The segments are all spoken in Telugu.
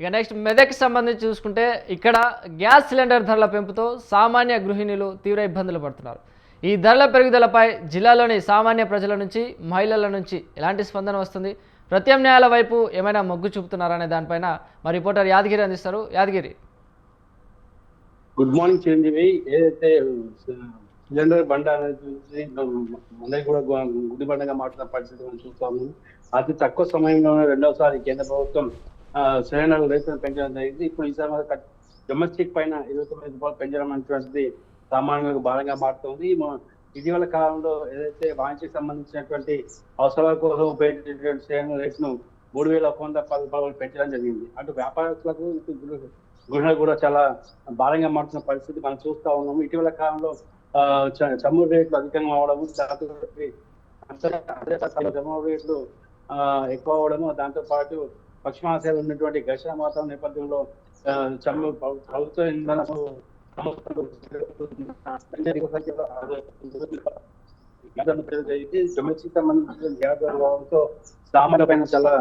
ఇక నెక్స్ట్ మెదక్కి సంబంధించి చూసుకుంటే ఇక్కడ గ్యాస్ సిలిండర్ ధరల పెంపుతో సామాన్య గృహిణులు తీవ్ర ఇబ్బందులు పడుతున్నారు. ఈ ధరల పెరుగుదలపై జిల్లాలోని సామాన్య ప్రజల నుంచి మహిళల నుంచి ఎలాంటి స్పందన వస్తుంది, ప్రత్యామ్నాయాల వైపు ఏమైనా మొగ్గు చూపుతున్నారనే దానిపైన మా రిపోర్టర్ యాదగిరి అందిస్తారు. Yadagiri, good morning Chiranjeevi. ఏదైతే సిలిండర్ బండ అనేది అందరికి కూడా గుడి బండగా మాట్లాడిన పరిస్థితి మనం చూస్తాము. అతి తక్కువ సమయంలోనే రెండవసారి కేంద్ర ప్రభుత్వం సిలిండర్ రేట్లను పెంచడం జరిగింది. ఇప్పుడు ఈసారి డొమెస్టిక్ పైన 29 రూపాయలు పెంచడం అనేటువంటిది సామాన్యులకు భారంగా మారుతుంది. ఇటీవల కాలంలో ఏదైతే వాణిజ్యకు సంబంధించినటువంటి అవసరాల కోసం ఉపయోగించేటువంటి సిలిండర్ రేట్ను 3,110 రూపాయలు పెంచడం జరిగింది. అటు వ్యాపారస్తులకు గృహాలు కూడా చాలా భారంగా మారుతున్న పరిస్థితి మనం చూస్తా ఉన్నాము. ఇటీవల కాలంలో చమురు రేట్లు అధికంగా అవడము, చమురు రేట్లు ఎక్కువ అవడము, దాంతో పాటు పశ్చిమాసియాలో ఉన్నటువంటి ఘర్షణ వాతావరణ నేపథ్యంలో ప్రభుత్వ ఇంధన డొమెస్టిక్ సంబంధించిన గ్యాస్ ధరలతో సామాన్ల పైన చాలా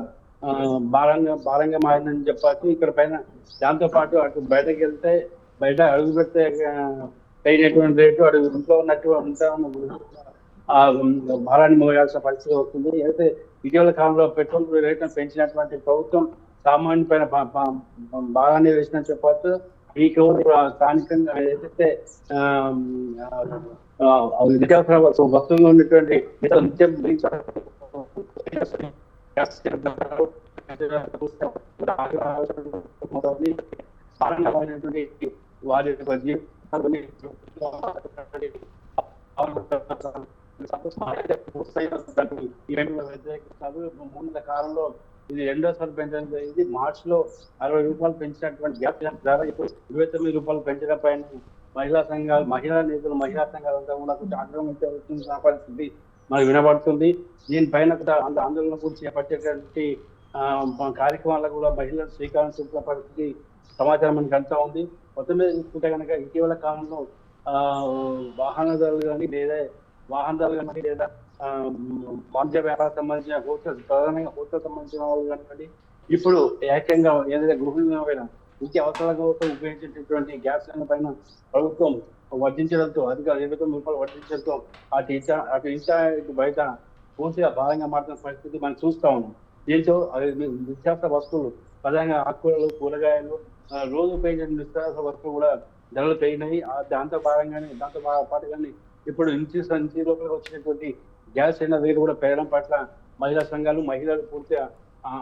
భారంగా మారిందని చెప్పచ్చు. ఇక్కడ పైన దాంతో పాటు అటు బయటకు వెళ్తే బయట అడుగు పెడితే అయినటువంటి రేటు అడుగు ఇంట్లో భారాన్ని మోయాల్సిన పరిస్థితి వస్తుంది. అయితే ఇటీవల కాలంలో పెట్రోల్ రేట్లను పెంచినటువంటి ప్రభుత్వం సామాన్య పైన భారాన్ని వేసిందని చెప్పచ్చు. ఈ స్థానికంగా ఏదైతే నిత్యావసర వస్తువులు ఉన్నటువంటి నిత్యం వారి కాలంలో ఇది రెండోసారి పెంచడం జరిగింది. మార్చ్ లో 60 రూపాయలు పెంచినటువంటి గ్యాస్ ధర ఇప్పుడు 29 రూపాయలు పెంచడం పైన మహిళా సంఘాలు, మహిళా నేతలు, మహిళా సంఘాలంతా కూడా కొంచెం ఆగ్రహం పరిస్థితి మనకు వినబడుతుంది. దీనిపైన ఆందోళన కూడా చేపట్టేటువంటి కార్యక్రమాలకు కూడా మహిళలు శ్రీకారం చుట్టిన పరిస్థితి సమాచారం మనకు అంతా ఉంది. మొత్తం మీద చూసుకుంటే కనుక ఇటీవల కాలంలో వాహనదారులు కానీ లేదా వాణిజ్య వ్యాపారం సంబంధించిన హోటల్, ప్రధానంగా హోటల్ సంబంధించిన వాళ్ళు కనుకండి ఇప్పుడు ఏకంగా ఏదైతే గృహిణులైన ఇంటి అవసరాల కోసం ఉపయోగించేటటువంటి గ్యాస్ పైన ప్రభుత్వం వర్ధించడంతో అధిక 29 రూపాయలు వర్ధించడంతో అటు ఇటు బయట పూర్తిగా భారంగా మారుతున్న పరిస్థితి మనం చూస్తా ఉన్నాం. దీంతో నిత్యావసర వస్తువులు, ప్రధానంగా ఆకుకూరలు, కూరగాయలు, రోజు ఉపయోగించే నిత్యావసర వస్తువులు కూడా ధరలు పెరిగినాయి. దాంతో పాటుగానే ఇప్పుడు ఇంటి లోపలికి వచ్చినటువంటి గ్యాస్ సిలిండర్ రేటు కూడా పెరగడం పట్ల మహిళా సంఘాలు, మహిళలు పూర్తిగా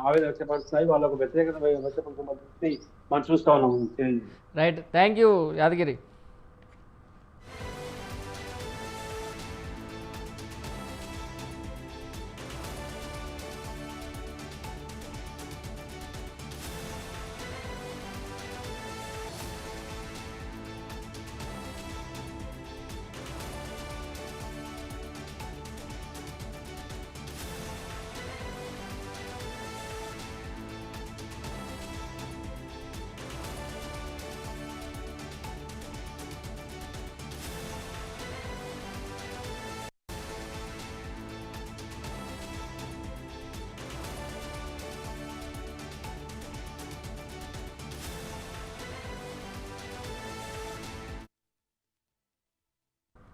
ఆవేదన వ్యక్తపరుస్తున్నాయి. వాళ్ళకు వ్యతిరేకత వ్యక్తపరుస్తున్న పరిస్థితి మనం చూస్తా ఉన్నాం. Right, thank you Yadagiri.